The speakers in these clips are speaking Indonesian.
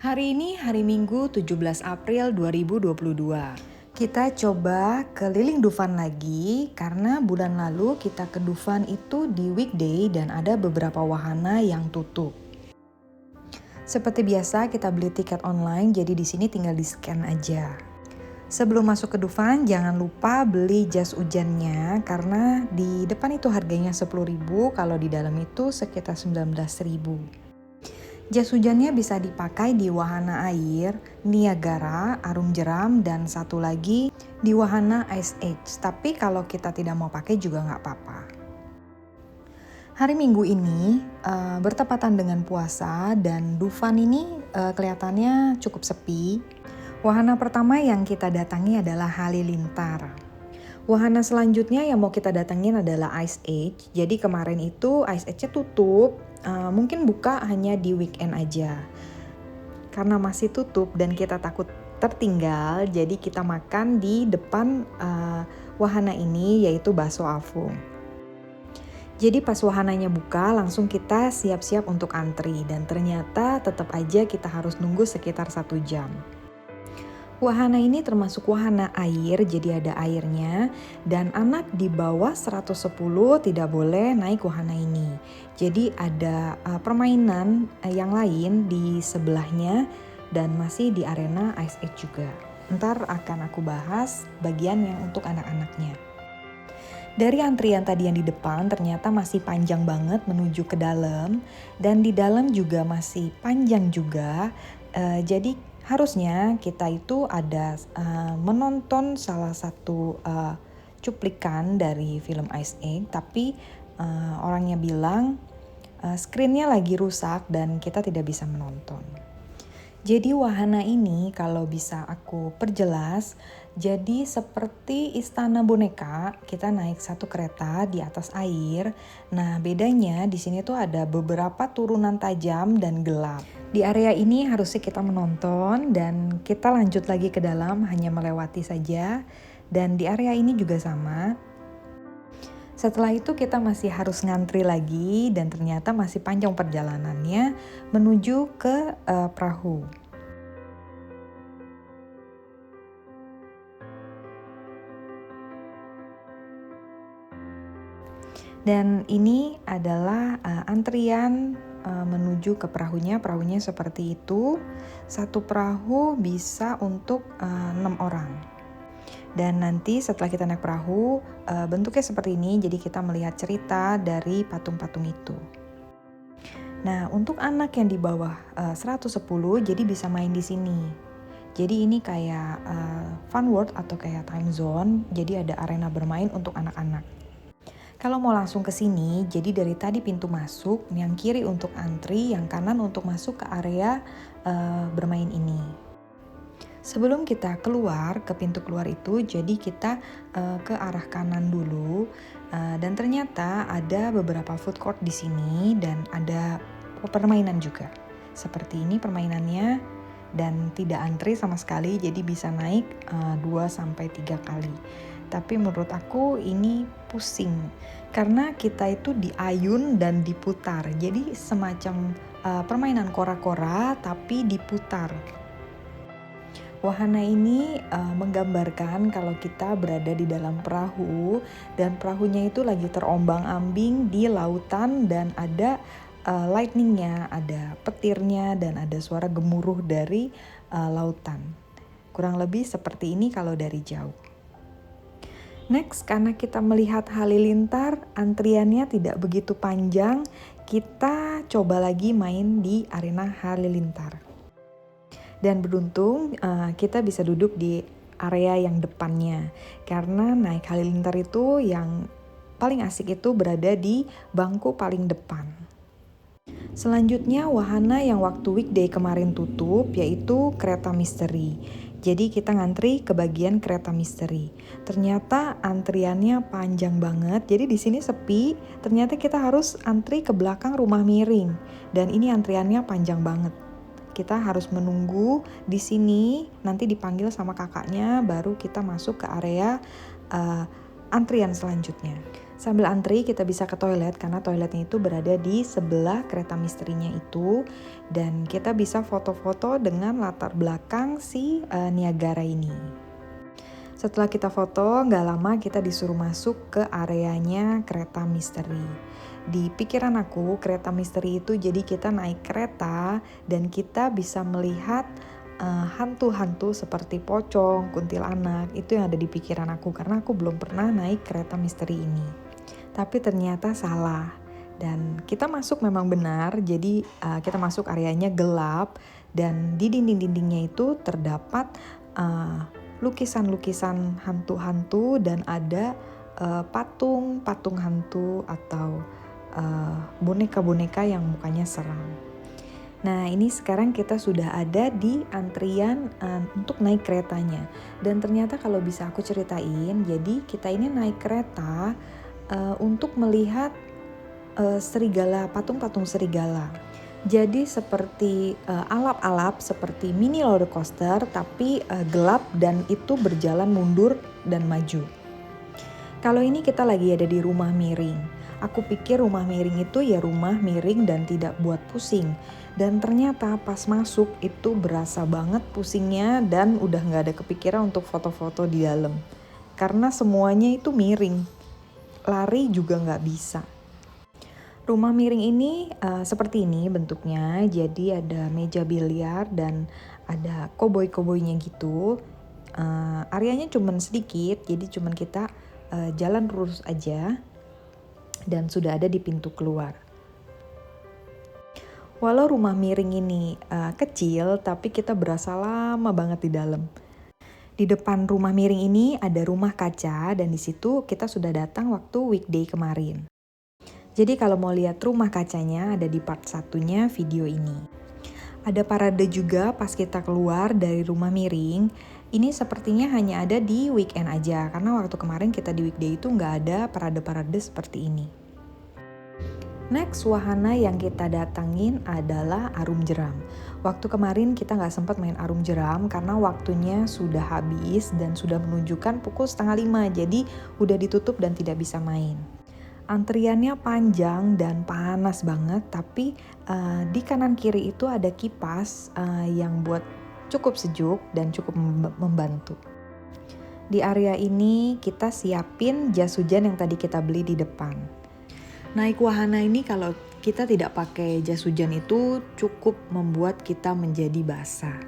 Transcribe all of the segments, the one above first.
Hari ini hari Minggu 17 April 2022. Kita coba keliling Dufan lagi karena bulan lalu kita ke Dufan itu di weekday dan ada beberapa wahana yang tutup. Seperti biasa kita beli tiket online, jadi di sini tinggal di-scan aja. Sebelum masuk ke Dufan jangan lupa beli jas hujannya karena di depan itu harganya 10.000, kalau di dalam itu sekitar 19.000. Jas hujannya bisa dipakai di wahana air, Niagara, Arung Jeram, dan satu lagi di wahana Ice Age. Tapi kalau kita tidak mau pakai juga nggak apa-apa. Hari Minggu ini bertepatan dengan puasa dan Dufan ini kelihatannya cukup sepi. Wahana pertama yang kita datangi adalah Halilintar. Wahana selanjutnya yang mau kita datangin adalah Ice Age. Jadi kemarin itu Ice Age-nya tutup, mungkin buka hanya di weekend aja. Karena masih tutup dan kita takut tertinggal, jadi kita makan di depan wahana ini, yaitu bakso Afung. Jadi pas wahananya buka langsung kita siap-siap untuk antri dan ternyata tetap aja kita harus nunggu sekitar 1 jam. Wahana ini termasuk wahana air, jadi ada airnya dan anak di bawah 110 tidak boleh naik wahana ini. Jadi ada permainan yang lain di sebelahnya dan masih di arena Ice Age juga. Ntar akan aku bahas bagian yang untuk anak-anaknya. Dari antrian tadi yang di depan ternyata masih panjang banget menuju ke dalam dan di dalam juga masih panjang juga. Jadi harusnya kita itu ada menonton salah satu cuplikan dari film Ice Age, tapi orangnya bilang screen-nya lagi rusak dan kita tidak bisa menonton. Jadi wahana ini kalau bisa aku perjelas, jadi seperti istana boneka, kita naik satu kereta di atas air. Nah bedanya di sini tuh ada beberapa turunan tajam dan gelap. Di area ini harusnya kita menonton dan kita lanjut lagi ke dalam hanya melewati saja. Dan di area ini juga sama. Setelah itu kita masih harus ngantri lagi dan ternyata masih panjang perjalanannya menuju ke perahu. Dan ini adalah antrian menuju ke perahunya. Perahunya seperti itu. Satu perahu bisa untuk 6 orang. Dan nanti setelah kita naik perahu, bentuknya seperti ini, jadi kita melihat cerita dari patung-patung itu. Nah, untuk anak yang di bawah 110, jadi bisa main di sini. Jadi ini kayak fun world atau kayak time zone, jadi ada arena bermain untuk anak-anak. Kalau mau langsung ke sini, jadi dari tadi pintu masuk, yang kiri untuk antri, yang kanan untuk masuk ke area bermain ini. Sebelum kita keluar ke pintu keluar itu, jadi kita ke arah kanan dulu dan ternyata ada beberapa food court di sini dan ada permainan juga. Seperti ini permainannya dan tidak antri sama sekali, jadi bisa naik 2-3 kali. Tapi menurut aku ini pusing karena kita itu diayun dan diputar. Jadi semacam permainan kora-kora tapi diputar. Wahana ini menggambarkan kalau kita berada di dalam perahu dan perahunya itu lagi terombang-ambing di lautan dan ada lightningnya, ada petirnya dan ada suara gemuruh dari lautan. Kurang lebih seperti ini kalau dari jauh. Next, karena kita melihat Halilintar, antriannya tidak begitu panjang, kita coba lagi main di arena Halilintar. Dan beruntung kita bisa duduk di area yang depannya. Karena naik Halilintar itu yang paling asik itu berada di bangku paling depan. Selanjutnya wahana yang waktu weekday kemarin tutup yaitu kereta misteri. Jadi kita ngantri ke bagian kereta misteri. Ternyata antriannya panjang banget. Jadi di sini sepi. Ternyata kita harus antri ke belakang rumah miring. Dan ini antriannya panjang banget. Kita harus menunggu di sini, nanti dipanggil sama kakaknya, baru kita masuk ke area antrian selanjutnya. Sambil antri kita bisa ke toilet karena toiletnya itu berada di sebelah kereta misterinya itu. Dan kita bisa foto-foto dengan latar belakang si Niagara ini. Setelah kita foto, gak lama kita disuruh masuk ke areanya kereta misteri. Di pikiran aku, kereta misteri itu jadi kita naik kereta dan kita bisa melihat hantu-hantu seperti pocong, kuntilanak. Itu yang ada di pikiran aku karena aku belum pernah naik kereta misteri ini. Tapi ternyata salah. Dan kita masuk memang benar, jadi kita masuk areanya gelap dan di dinding-dindingnya itu terdapat lukisan-lukisan hantu-hantu dan ada patung-patung hantu atau boneka-boneka yang mukanya seram. Nah, ini sekarang kita sudah ada di antrian untuk naik keretanya. Dan ternyata kalau bisa aku ceritain, jadi kita ini naik kereta untuk melihat serigala, patung-patung serigala. Jadi seperti alap-alap, seperti mini roller coaster, tapi gelap dan itu berjalan mundur dan maju. Kalau ini kita lagi ada di rumah miring. Aku pikir rumah miring itu ya rumah miring dan tidak buat pusing. Dan ternyata pas masuk itu berasa banget pusingnya dan udah gak ada kepikiran untuk foto-foto di dalam. Karena semuanya itu miring. Lari juga gak bisa. Rumah miring ini seperti ini bentuknya. Jadi ada meja biliar dan ada koboi-koboinya gitu. Areanya cuman sedikit, jadi cuman kita jalan lurus aja. Dan sudah ada di pintu keluar. Walau rumah miring ini kecil, tapi kita berasa lama banget di dalam. Di depan rumah miring ini ada rumah kaca dan di situ kita sudah datang waktu weekday kemarin. Jadi kalau mau lihat rumah kacanya ada di part satunya video ini. Ada parade juga pas kita keluar dari rumah miring. Ini sepertinya hanya ada di weekend aja, karena waktu kemarin kita di weekday itu nggak ada parade-parade seperti ini. Next wahana yang kita datangin adalah arum jeram. Waktu kemarin kita nggak sempat main arum jeram karena waktunya sudah habis dan sudah menunjukkan pukul 4:30, jadi udah ditutup dan tidak bisa main. Antriannya panjang dan panas banget, tapi di kanan kiri itu ada kipas yang buat cukup sejuk dan cukup membantu. Di area ini kita siapin jas hujan yang tadi kita beli di depan. Naik wahana ini kalau kita tidak pakai jas hujan itu cukup membuat kita menjadi basah.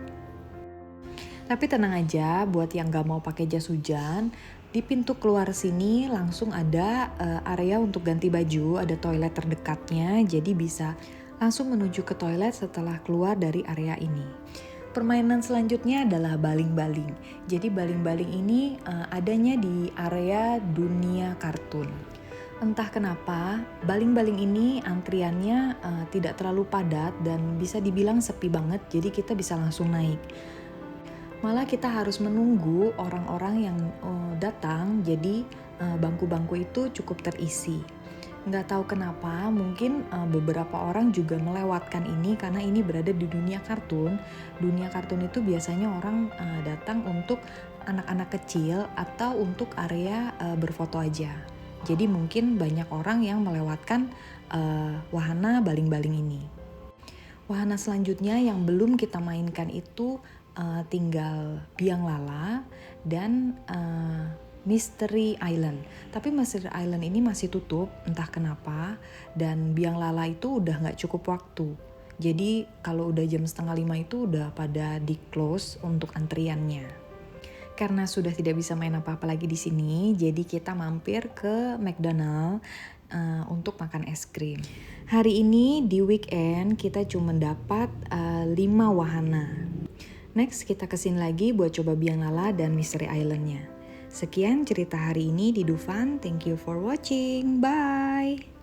Tapi tenang aja, buat yang gak mau pakai jas hujan, di pintu keluar sini langsung ada area untuk ganti baju, ada toilet terdekatnya, jadi bisa langsung menuju ke toilet setelah keluar dari area ini. Permainan selanjutnya adalah baling-baling. Jadi baling-baling ini adanya di area dunia kartun. Entah kenapa, baling-baling ini antriannya tidak terlalu padat dan bisa dibilang sepi banget, jadi kita bisa langsung naik. Malah kita harus menunggu orang-orang yang datang, jadi bangku-bangku itu cukup terisi. Nggak tahu kenapa, mungkin beberapa orang juga melewatkan ini karena ini berada di dunia kartun. Dunia kartun itu biasanya orang datang untuk anak-anak kecil atau untuk area berfoto aja. Jadi mungkin banyak orang yang melewatkan wahana baling-baling ini. Wahana selanjutnya yang belum kita mainkan itu tinggal Biang Lala dan Mystery Island. Tapi Mystery Island ini masih tutup, entah kenapa. Dan Biang Lala itu udah gak cukup waktu. Jadi kalau udah jam 4:30 itu udah pada di close untuk antriannya. Karena sudah tidak bisa main apa-apa lagi di sini, jadi kita mampir ke McDonald untuk makan es krim. Hari ini di weekend kita cuma dapat 5 wahana. Next kita kesini lagi buat coba Biang Lala dan Mystery Island-nya. Sekian cerita hari ini di Dufan. Thank you for watching. Bye.